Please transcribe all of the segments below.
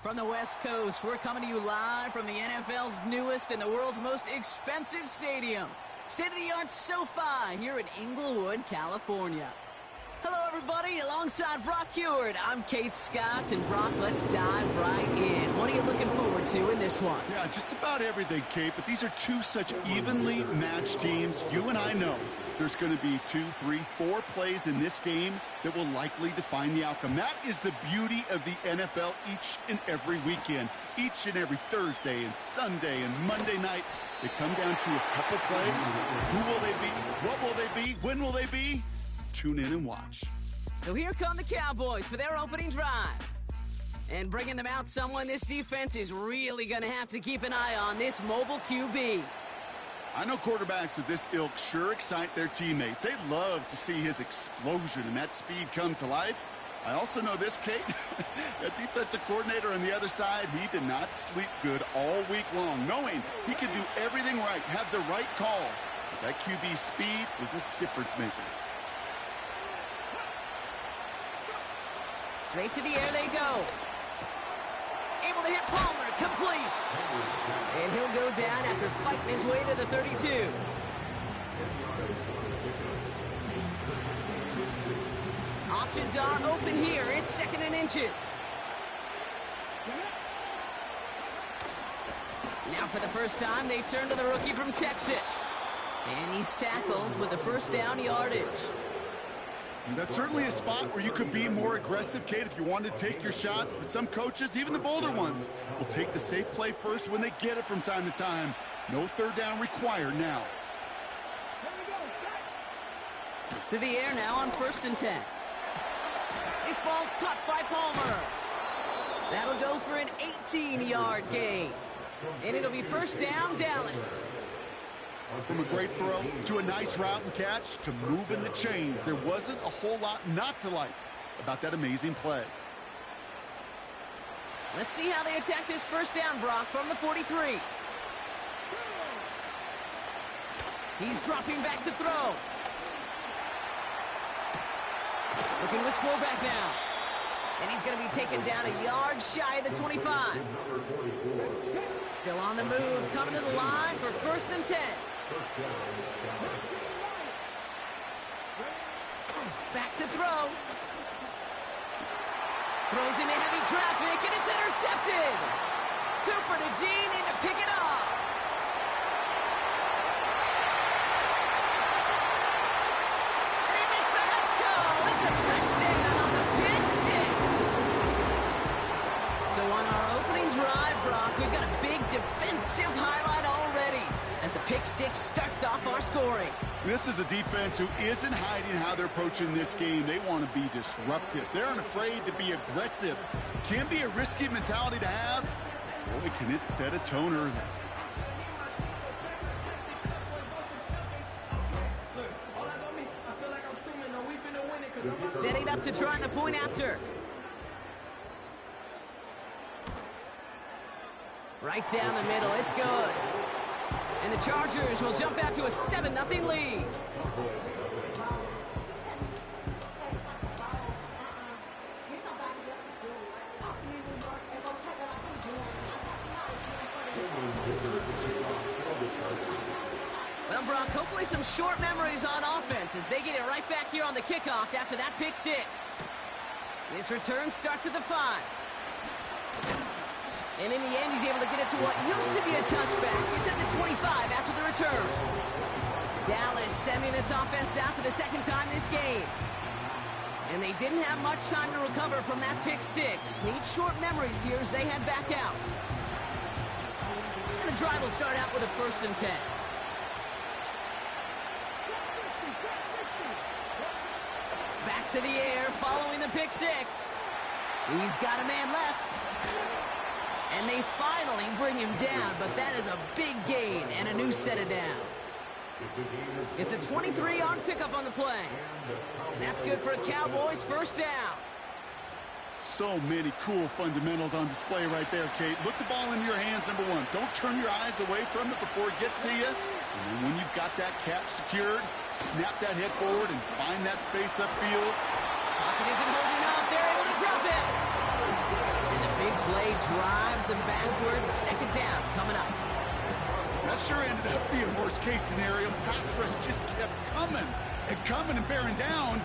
From the West Coast, we're coming to you live from the NFL's newest and the world's most expensive stadium. State-of-the-art SoFi here in Inglewood, California. Hello, everybody. Alongside Brock Heward, I'm Kate Scott. And Brock, let's dive right in. What are you looking forward to in this one? Yeah, just about everything, Kate. But these are two such evenly matched teams. You and I know there's going to be 2, 3, 4 plays in this game that will likely define the outcome. That is the beauty of the NFL each and every weekend. Each and every Thursday and Sunday and Monday night, they come down to a couple plays. Who will they be? What will they be? When will they be? Tune in and watch. So here come the Cowboys for their opening drive. And bringing them out, someone this defense is really going to have to keep an eye on, this mobile QB. I know quarterbacks of this ilk sure excite their teammates. They love to see his explosion and that speed come to life. I also know this, Kate. That defensive coordinator on the other side, he did not sleep good all week long, knowing he could do everything right, have the right call. But that QB speed is a difference maker. Straight to the air they go. Able to hit Palmer, complete. And he'll go down after fighting his way to the 32. Options are open here. It's 2nd and inches. Now for the first time, they turn to the rookie from Texas. And he's tackled with the first down yardage. That's certainly a spot where you could be more aggressive, Kate, if you want to take your shots. But some coaches, even the bolder ones, will take the safe play first when they get it from time to time. No third down required now. To the air now on 1st and 10. This ball's caught by Palmer. That'll go for an 18-yard gain. And it'll be 1st down, Dallas. From a great throw to a nice route and catch to moving the chains. There wasn't a whole lot not to like about that amazing play. Let's see how they attack this 1st down, Brock, from the 43. He's dropping back to throw. Looking to his fullback now. And he's going to be taken down a yard shy of the 25. Still on the move, coming to the line for 1st and 10. Back to throw. Throws into heavy traffic, and it's intercepted. Cooper to Jean in to pick it off. And he makes the Huts go. It's a touchdown on the pick 6. So on our opening drive, Brock, we've got a big defensive highlight already as the pick 6 starts off our scoring. This is a defense who isn't hiding how they're approaching this game. They want to be disruptive. They're unafraid to be aggressive. Can be a risky mentality to have. Boy, can it set a tone early. Setting up to try the point after. Right down the middle, it's good. And the Chargers will jump out to a 7-0 lead. Well, Brock, hopefully some short memories on offense as they get it right back here on the kickoff after that pick 6. This return starts at the 5. And in the end, he's able to get it to what used to be a touchback. It's at the 25 after the return. Dallas sending its offense out for the 2nd time this game. And they didn't have much time to recover from that pick 6. Need short memories here as they head back out. And the drive will start out with a 1st and 10. Back to the air following the pick 6. He's got a man left. And they finally bring him down, but that is a big gain and a new set of downs. It's a 23-yard pickup on the play. And that's good for a Cowboys 1st down. So many cool fundamentals on display right there, Kate. Look the ball into your hands, number 1. Don't turn your eyes away from it before it gets to you. And then when you've got that catch secured, snap that head forward and find that space upfield. Pocket is drives them backwards. Second down coming up. That sure ended up being worst-case scenario. Pass rush just kept coming and bearing down.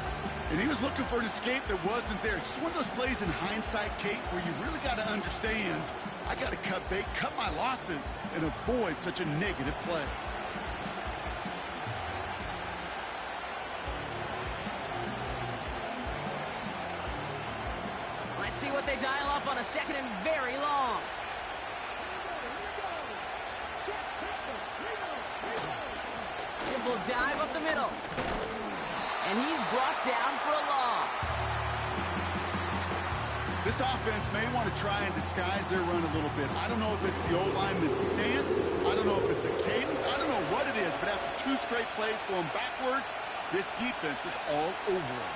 And he was looking for an escape that wasn't there. It's just one of those plays in hindsight, Kate, where you really got to understand, I got to cut bait, cut my losses, and avoid such a negative play. Let's see what they dial up on a second and very long. Simple dive up the middle. And he's brought down for a loss. This offense may want to try and disguise their run a little bit. I don't know if it's the O-lineman's stance. I don't know if it's a cadence. I don't know what it is, but after 2 straight plays going backwards, this defense is all over them.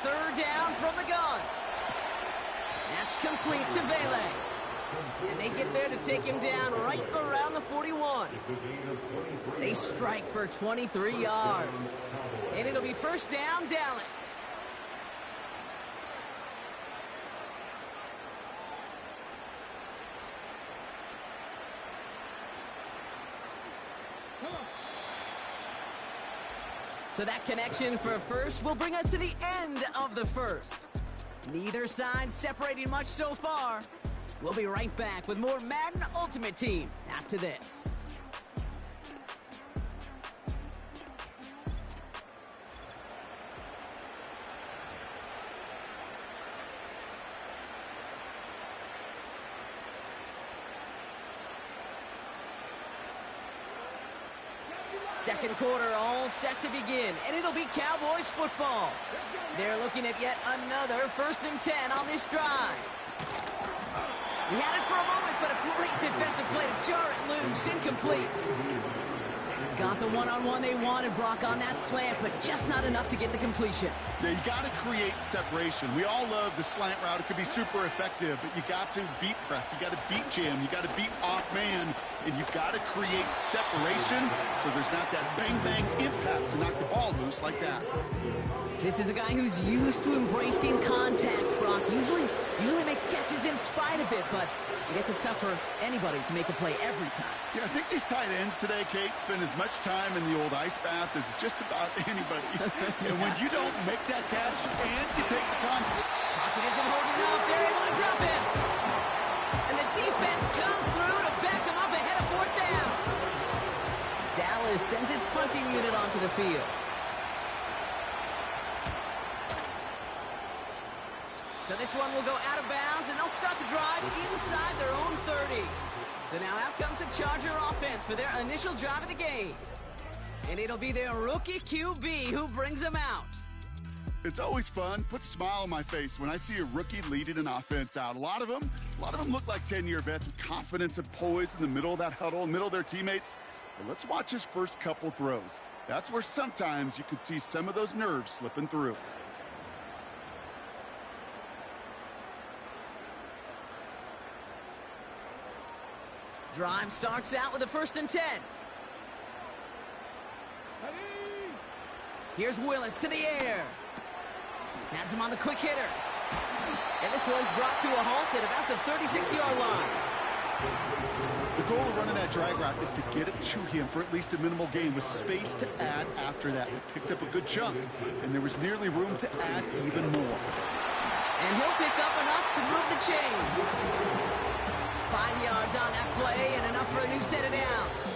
Third down from the gun. That's complete to Vele. And they get there to take him down right around the 41. They strike for 23 yards. And it'll be first down, Dallas. So that connection for first will bring us to the end of the first. Neither side separating much so far. We'll be right back with more Madden Ultimate Team after this. Second quarter all set to begin, and it'll be Cowboys football. They're looking at yet another 1st and 10 on this drive. He had it for a moment, but a great defensive play to jar it loose. Incomplete. Got the one-on-one they wanted, Brock, on that slant, but just not enough to get the completion. Yeah, you got to create separation. We all love the slant route. It could be super effective, but you got to beat press. You got to beat jam. You got to beat off man, and you got to create separation so there's not that bang-bang impact to knock the ball loose like that. This is a guy who's used to embracing contact, Brock. Usually makes catches in spite of it, but I guess it's tough for anybody to make a play every time. Yeah, I think these tight ends today, Kate, spend as much time in the old ice bath as just about anybody. And when you don't make that catch and you take the contact. Pocket isn't holding up. They're able to drop him. And the defense comes through to back him up ahead of 4th down. Dallas sends its punching unit onto the field. So this one will go out of bounds, and they'll start the drive inside their own 30. So now out comes the Charger offense for their initial drive of the game. And it'll be their rookie QB who brings them out. It's always fun, puts a smile on my face when I see a rookie leading an offense out. A lot of them look like 10-year vets with confidence and poise in the middle of that huddle, in the middle of their teammates. But let's watch his first couple throws. That's where sometimes you could see some of those nerves slipping through. Drive starts out with a 1st and 10. Here's Willis to the air. Has him on the quick hitter. And this one's brought to a halt at about the 36-yard line. The goal of running that drag route is to get it to him for at least a minimal gain with space to add after that. They picked up a good chunk, and there was nearly room to add even more. And he'll pick up enough to move the chains. 5 yards on that play and enough for a new set of downs.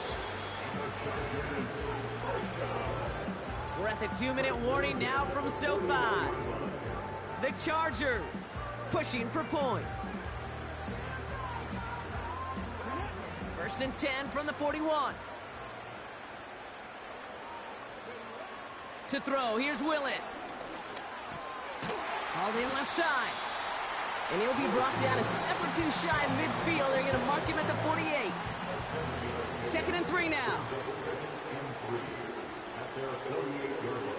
We're at the 2-minute warning now from SoFi. The Chargers pushing for points. 1st and 10 from the 41. To throw, here's Willis. Hauled in left side. And he'll be brought down a step or two shy of midfield. They're going to mark him at the 48. 2nd and 3 now.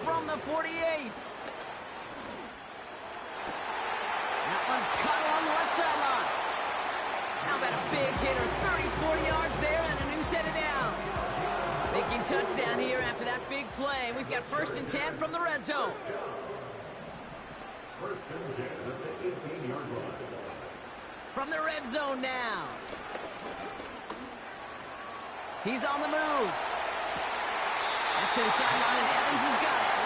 From the 48. That one's cut along the left sideline. How about a big hitter? 30, 40 yards there and a new set of downs. Making touchdown here after that big play. We've got 1st and 10 from the red zone. From the red zone now. He's on the move. That's to the sideline, and Evans has got it.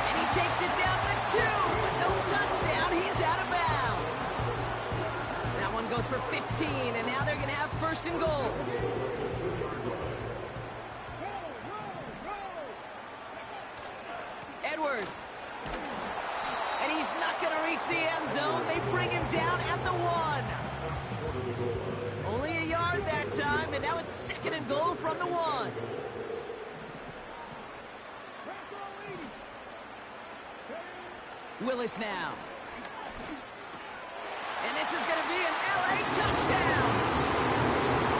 And he takes it down the 2, but no touchdown. He's out of bounds. That one goes for 15, and now they're going to have first and goal. Edwards. And he's not going to reach the end zone. They bring him down at the 1. Only a yard that time, and now it's second and goal from the 1. Willis now. And this is going to be an LA touchdown.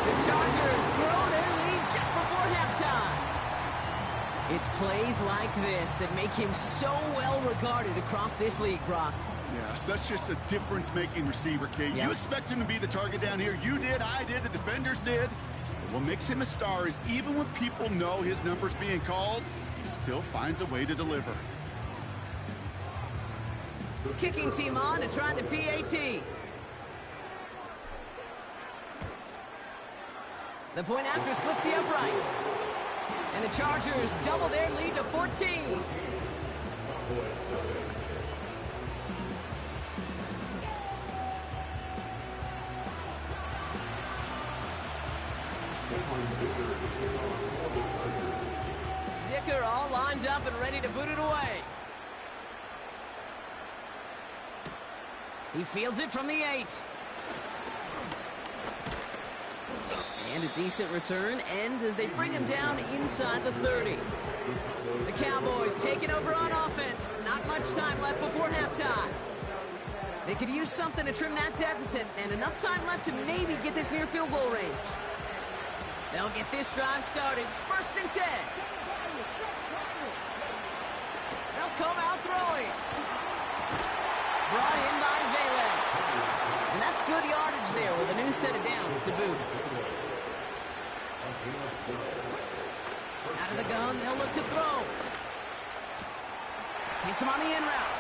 The Chargers grow their lead just before halftime. It's plays like this that make him so well regarded across this league, Brock. Yeah, such just a difference-making receiver, Kate. Yep. You expect him to be the target down here. You did, I did, the defenders did. What makes him a star is even when people know his number's being called, he still finds a way to deliver. Kicking team on to try the PAT. The point after splits the uprights. And the Chargers double their lead to 14. Dicker all lined up and ready to boot it away. He fields it from the 8. And a decent return ends as they bring him down inside the 30. The Cowboys taking over on offense. Not much time left before halftime. They could use something to trim that deficit, and enough time left to maybe get this near field goal range. They'll get this drive started. First and 10. They'll come out throwing. Brought in by Vele. And that's good yardage there with a new set of downs to boot. Out of the gun, they'll look to throw. Hits him on the in route.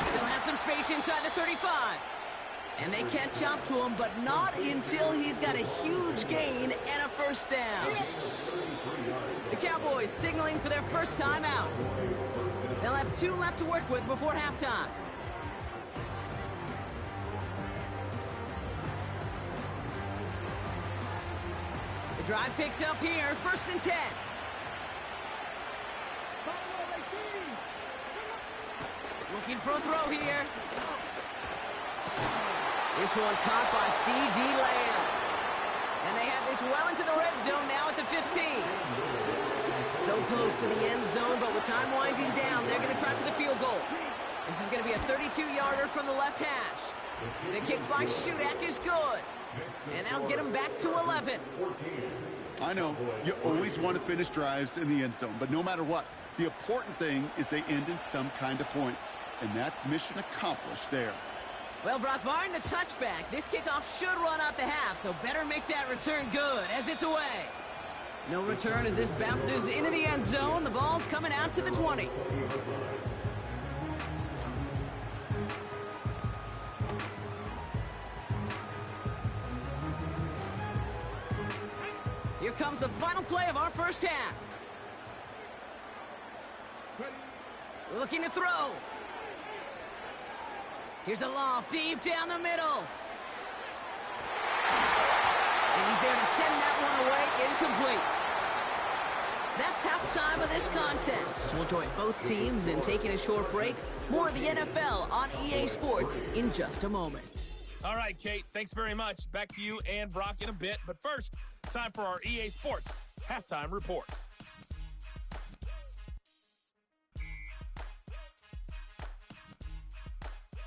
Still has some space inside the 35. And they catch up to him, but not until he's got a huge gain and a first down. The Cowboys signaling for their first time out. They'll have 2 left to work with before halftime. The drive picks up here, first and 10. Looking for a throw here. This one caught by C.D. Lamb. And they have this well into the red zone now at the 15. So close to the end zone, but with time winding down, they're going to try for the field goal. This is going to be a 32-yarder from the left hash. The kick by Shudak is good. And that'll get him back to 11. I know, you always want to finish drives in the end zone, but no matter what, the important thing is they end in some kind of points. And that's mission accomplished there. Well, Brock, barring the touchback, this kickoff should run out the half, so better make that return good as it's away. No return as this bounces into the end zone. The ball's coming out to the 20. Here comes the final play of our first half. Looking to throw. Here's a loft deep down the middle. And he's there to send that one away, incomplete. That's halftime of this contest. We'll join both teams in taking a short break. More of the NFL on EA Sports in just a moment. All right, Kate, thanks very much. Back to you and Brock in a bit. But first, time for our EA Sports Halftime Report.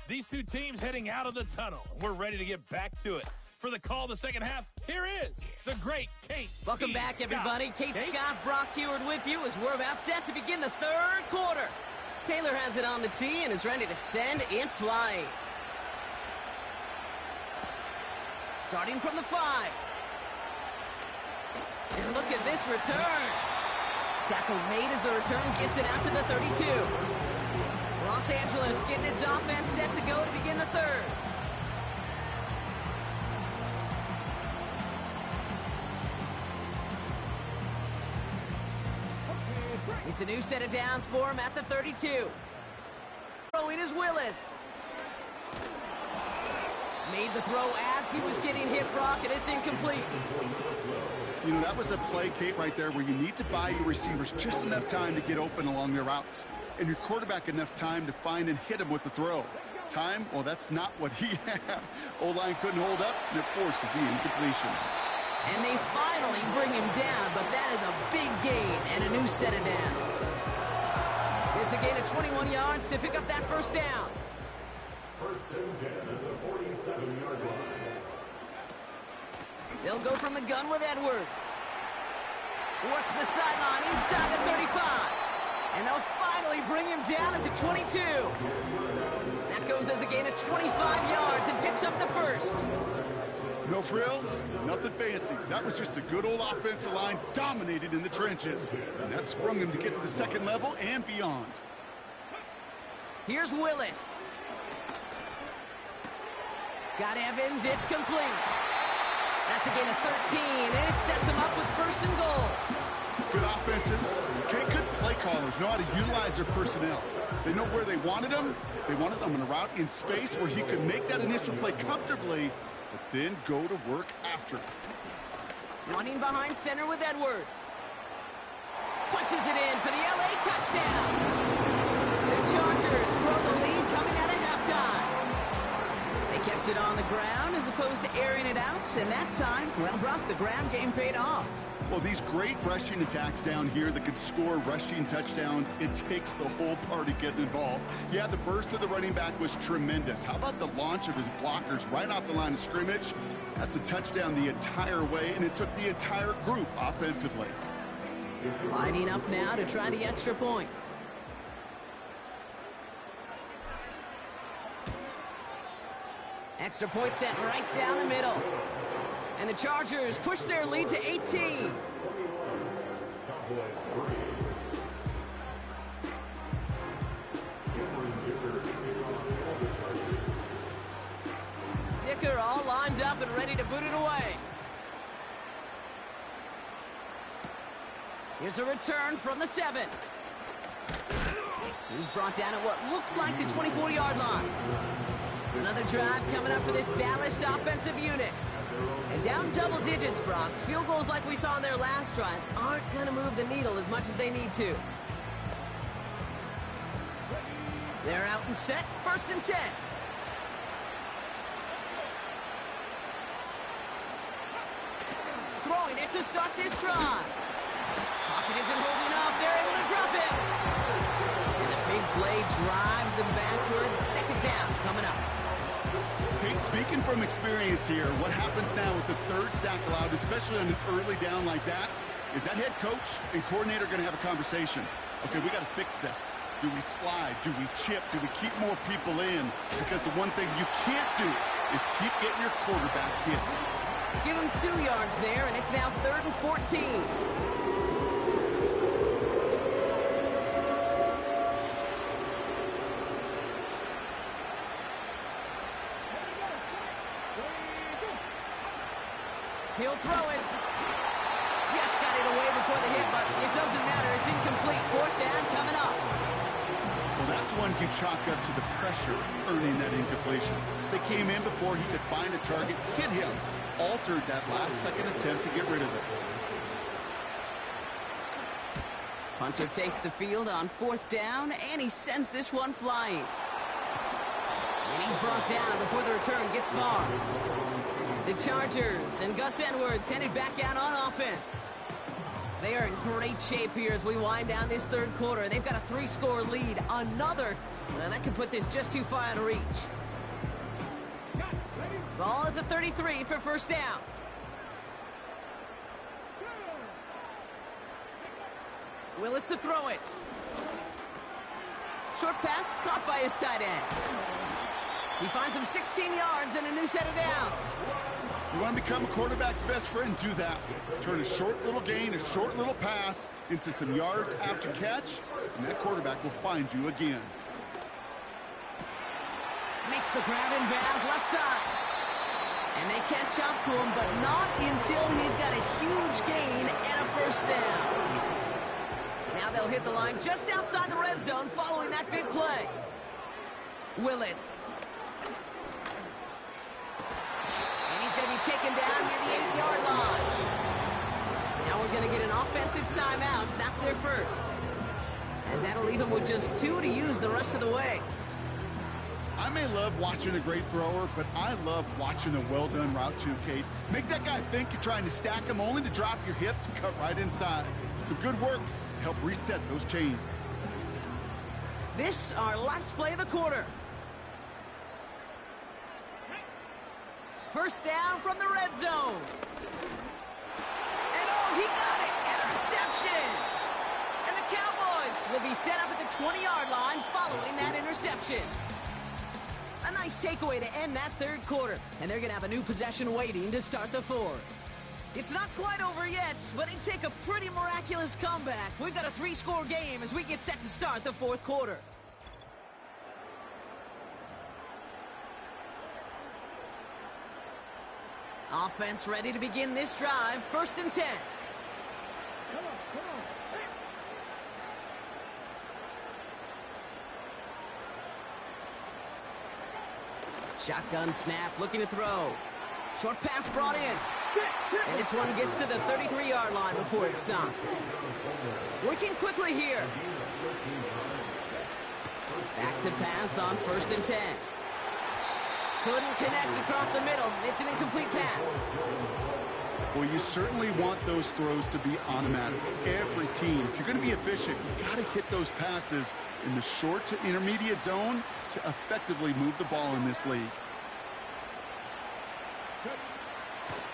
These two teams heading out of the tunnel. We're ready to get back to it. For the call of the second half, here is the great Kate Welcome back, Scott. everybody. Kate Scott, Brock Heward with you as we're about set to begin the third quarter. Taylor has it on the tee and is ready to send it flying. Starting from the 5. And look at this return. Tackle made as the return gets it out to the 32. Los Angeles getting its offense set to go to begin the third. It's a new set of downs for him at the 32. Throwing is Willis. Made the throw as he was getting hit, Brock, and it's incomplete. You know, that was a play, Kate, right there where you need to buy your receivers just enough time to get open along their routes, and your quarterback enough time to find and hit him with the throw. Time? Well, that's not what he had. O-line couldn't hold up, and it forces the incompletion. And they finally bring him down, but that is a big gain and a new set of downs. It's a gain of 21 yards to pick up that first down. First and 10 at the 47-yard line. They'll go from the gun with Edwards. Works the sideline inside the 35. And they'll finally bring him down at the 22. That goes as a gain of 25 yards and picks up the first. No frills, nothing fancy. That was just a good old offensive line dominated in the trenches. And that sprung him to get to the second level and beyond. Here's Willis. Got Evans, it's complete. That's a gain of 13, and it sets him up with first and goal. Good offenses. Okay, good play callers know how to utilize their personnel. They know where they wanted them. They wanted them on a route in space where he could make that initial play comfortably, but then go to work after. Running behind center with Edwards. Punches it in for the LA touchdown. The Chargers throw the lead coming out of halftime. They kept it on the ground as opposed to airing it out, and that time, well, Brock, the ground game paid off. Well, these great rushing attacks down here that could score rushing touchdowns, it takes the whole party getting involved. Yeah, the burst of the running back was tremendous. How about the launch of his blockers right off the line of scrimmage? That's a touchdown the entire way, and it took the entire group offensively. Lining up now to try the extra points. Extra point set right down the middle. And the Chargers push their lead to 18. Dicker all lined up and ready to boot it away. Here's a return from the 7. He's brought down at what looks like the 24-yard line. Another drive coming up for this Dallas offensive unit. And down double digits, Brock. Field goals like we saw in their last drive aren't going to move the needle as much as they need to. They're out and set. First and 10. Throwing it to start this drive. Pocket isn't holding up. They're able to drop him. And the big play drives them backwards. Second down coming up. Kate, speaking from experience here, what happens now with the third sack allowed, especially on an early down like that, is that head coach and coordinator going to have a conversation. Okay, we got to fix this. Do we slide? Do we chip? Do we keep more people in? Because the one thing you can't do is keep getting your quarterback hit. Give him 2 yards there, and it's now 3rd and 14. He'll throw it. Just got it away before the hit, but it doesn't matter. It's incomplete. 4th down coming up. Well, that's one you chalk up to the pressure earning that incompletion. They came in before he could find a target, hit him, altered that last-second attempt to get rid of it. Punter takes the field on 4th down, and he sends this one flying. And he's brought down before the return gets far. The Chargers and Gus Edwards headed back out on offense. They are in great shape here as we wind down this 3rd quarter. They've got a 3-score lead. Another, that could put this just too far out of reach. Ball at the 33 for first down. Willis to throw it. Short pass caught by his tight end. He finds him 16 yards and a new set of downs. You want to become a quarterback's best friend? Do that. Turn a short little gain, a short little pass into some yards after catch, and that quarterback will find you again. Makes the grab in bounds left side. And they catch up to him, but not until he's got a huge gain and a first down. Now they'll hit the line just outside the red zone following that big play. Willis. And he's going to be taken down near the 8-yard line. Now we're going to get an offensive timeout. That's their first. As that'll leave him with just 2 to use the rest of the way. I may love watching a great thrower, but I love watching a well-done route too, Kate. Make that guy think you're trying to stack him only to drop your hips and cut right inside. Some good work to help reset those chains. This our last play of the quarter. First down from the red zone. And oh, he got it! Interception! And the Cowboys will be set up at the 20-yard line following that interception. A nice takeaway to end that third quarter, and they're going to have a new possession waiting to start the fourth. It's not quite over yet, but it'd take a pretty miraculous comeback. We've got a 3-score game as we get set to start the fourth quarter. Offense ready to begin this drive. 1st and 10. Shotgun snap, looking to throw. Short pass brought in. And this one gets to the 33-yard line before it's stopped. Working quickly here. Back to pass on 1st and 10. Couldn't connect across the middle. It's an incomplete pass. Well, you certainly want those throws to be automatic. Every team, if you're going to be efficient, you got to hit those passes in the short to intermediate zone to effectively move the ball in this league.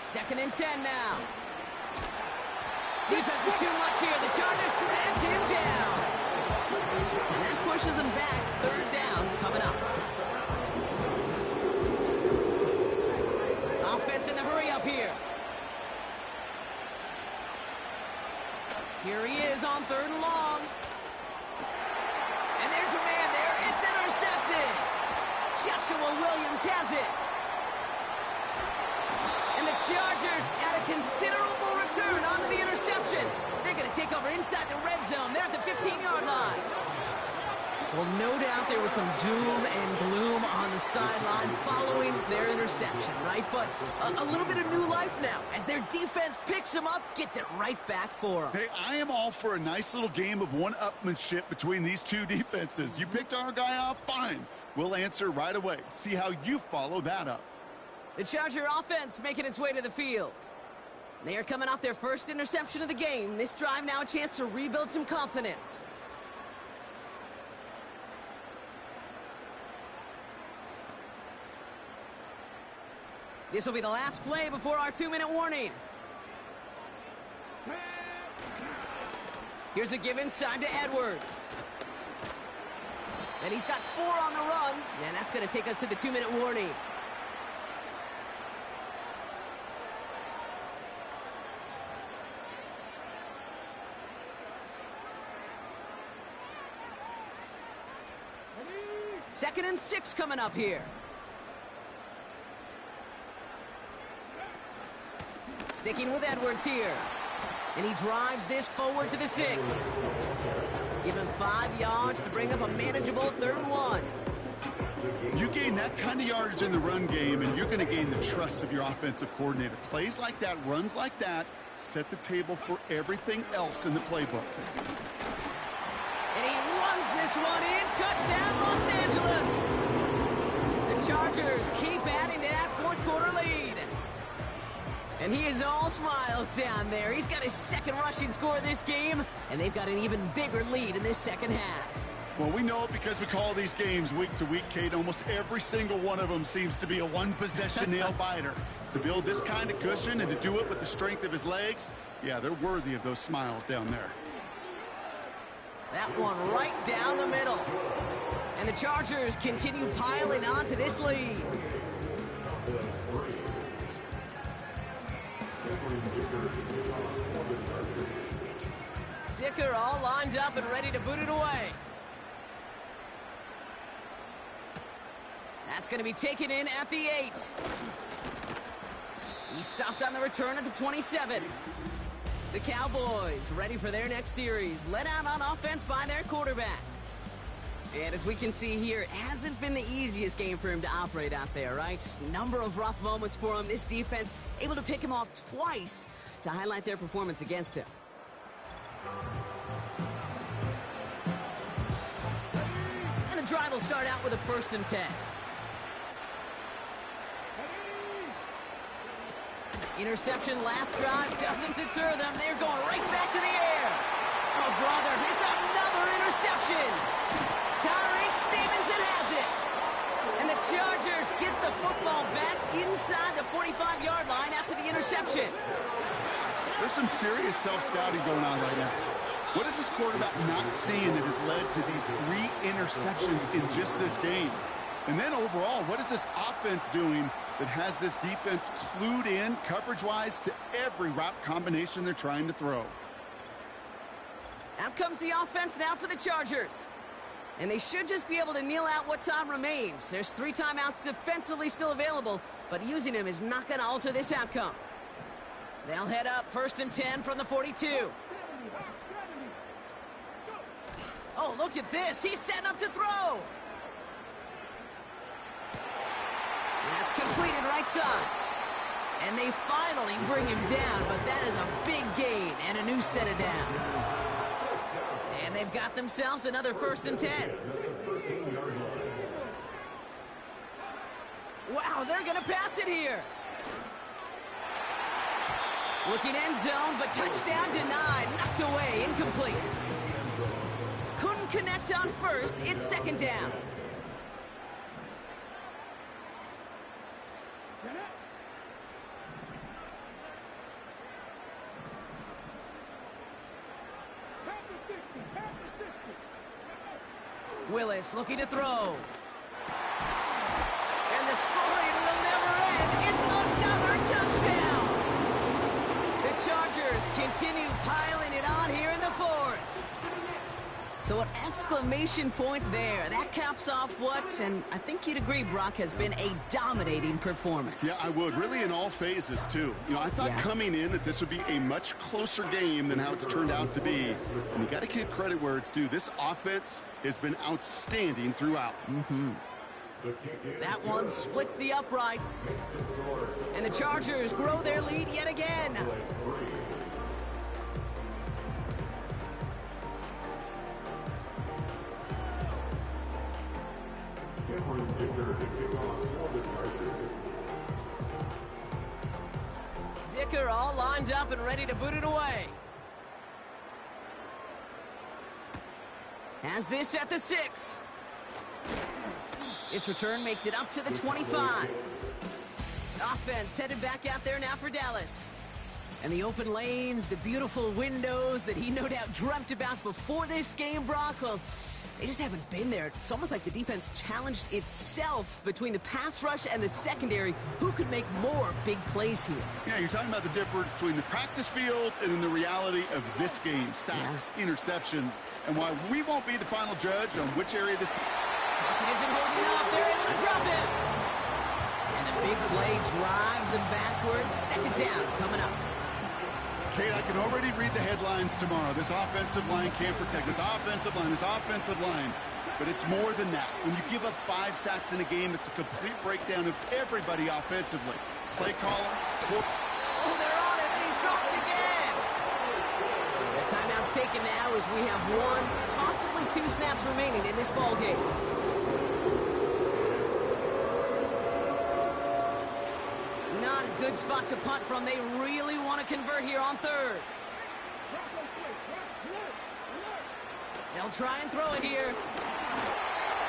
2nd and 10 now. Defense is too much here. The Chargers drag him down. And that pushes him back. 3rd down coming up. Offense in the hurry up here. Here he is on 3rd and long. And there's a man there. It's intercepted. Joshua Williams has it. And the Chargers at a considerable return onto the interception. They're going to take over inside the red zone. They're at the 15-yard line. Well, no doubt there was some doom and gloom on the sideline following their interception, right? But a little bit of new life now as their defense picks them up, gets it right back for them. Hey, I am all for a nice little game of one-upmanship between these two defenses. You picked our guy off, fine. We'll answer right away. See how you follow that up. The Charger offense making its way to the field. They are coming off their first interception of the game. This drive now a chance to rebuild some confidence. This will be the last play before our 2-minute warning. Here's a give inside to Edwards. And he's got 4 on the run. And that's going to take us to the 2-minute warning. Second and 6 coming up here. Sticking with Edwards here. And he drives this forward to the 6. Give him 5 yards to bring up a manageable 3rd and 1. You gain that kind of yardage in the run game, and you're going to gain the trust of your offensive coordinator. Plays like that, runs like that, set the table for everything else in the playbook. And he runs this one in. Touchdown, Los Angeles. The Chargers keep adding to that 4th quarter lead. And he is all smiles down there. He's got his 2nd rushing score this game, and they've got an even bigger lead in this second half. Well, we know it because we call these games week to week, Kate. Almost every single one of them seems to be a one-possession nail-biter. To build this kind of cushion and to do it with the strength of his legs, yeah, they're worthy of those smiles down there. That one right down the middle. And the Chargers continue piling on to this lead. Dicker all lined up and ready to boot it away. That's going to be taken in at the 8. He stopped on the return at the 27. The Cowboys ready for their next series, led out on offense by their quarterback. And as we can see here, it hasn't been the easiest game for him to operate out there, right? Number of rough moments for him. This defense able to pick him off twice to highlight their performance against him. And the drive will start out with a 1st and 10. Interception last drive doesn't deter them. They're going right back to the air. Oh, brother, it's another interception. Tyreek Stevenson has it. And the Chargers get the football back inside the 45-yard line after the interception. There's some serious self-scouting going on right now. What is this quarterback not seeing that has led to these 3 interceptions in just this game? And then overall, what is this offense doing that has this defense clued in coverage-wise to every route combination they're trying to throw? Out comes the offense now for the Chargers. And they should just be able to kneel out what time remains. There's 3 timeouts defensively still available, but using them is not going to alter this outcome. They'll head up 1st and 10 from the 42. Oh, look at this. He's setting up to throw. That's completed right side. And they finally bring him down, but that is a big gain and a new set of downs. And they've got themselves another 1st and 10. Wow, they're going to pass it here. Looking end zone, but touchdown denied. Knocked away, incomplete. Couldn't connect on 1st. It's 2nd down. Willis looking to throw. And the scoring will never end. It's another touchdown. The Chargers continue piling it on here in the 4th. So an exclamation point there. That caps off what, and I think you'd agree, Brock, has been a dominating performance. Yeah, I would. Really in all phases, too. You know, I thought coming in that this would be a much closer game than how it's turned out to be. And you got to give credit where it's due. This offense has been outstanding throughout. That one splits the uprights. And the Chargers grow their lead yet again. Dicker all lined up and ready to boot it away. Has this at the 6. This return makes it up to the 25. Offense headed back out there now for Dallas. And the open lanes, the beautiful windows that he no doubt dreamt about before this game, Brock, well, they just haven't been there. It's almost like the defense challenged itself between the pass rush and the secondary. Who could make more big plays here? Yeah, you're talking about the difference between the practice field and then the reality of this game. Sacks, interceptions, and why we won't be the final judge on which area this... Pocket isn't holding up. They're able to drop him. And the big play drives them backwards. 2nd down coming up. Kate, I can already read the headlines tomorrow. This offensive line can't protect. This offensive line. But it's more than that. When you give up 5 sacks in a game, it's a complete breakdown of everybody offensively. Play caller. Oh, they're on him, and he's dropped again. The timeout's taken now as we have 1, possibly 2 snaps remaining in this ball game. Not a good spot to punt from. They really want to convert here on 3rd. They'll try and throw it here.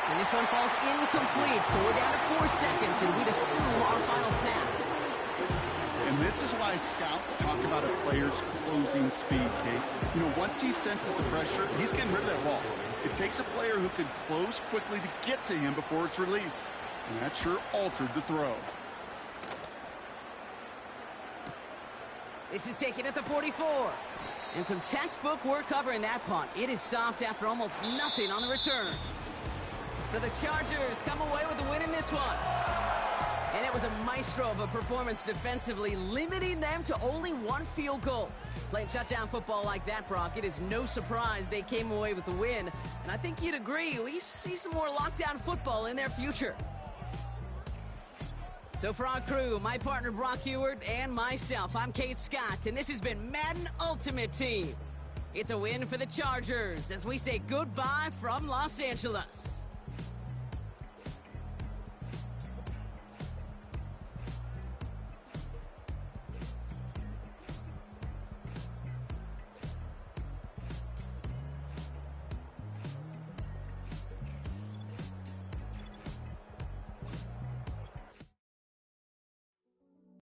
And this one falls incomplete, so we're down to 4 seconds, and we'd assume our final snap. And this is why scouts talk about a player's closing speed, Kate. You know, once he senses the pressure, he's getting rid of that ball. It takes a player who can close quickly to get to him before it's released. And that sure altered the throw. This is taken at the 44. And some textbook work covering that punt. It is stopped after almost nothing on the return. So the Chargers come away with the win in this one. And it was a maestro of a performance defensively, limiting them to only one field goal. Playing shutdown football like that, Brock, it is no surprise they came away with the win. And I think you'd agree, we see some more lockdown football in their future. So for our crew, my partner Brock Heward and myself, I'm Kate Scott, and this has been Madden Ultimate Team. It's a win for the Chargers as we say goodbye from Los Angeles.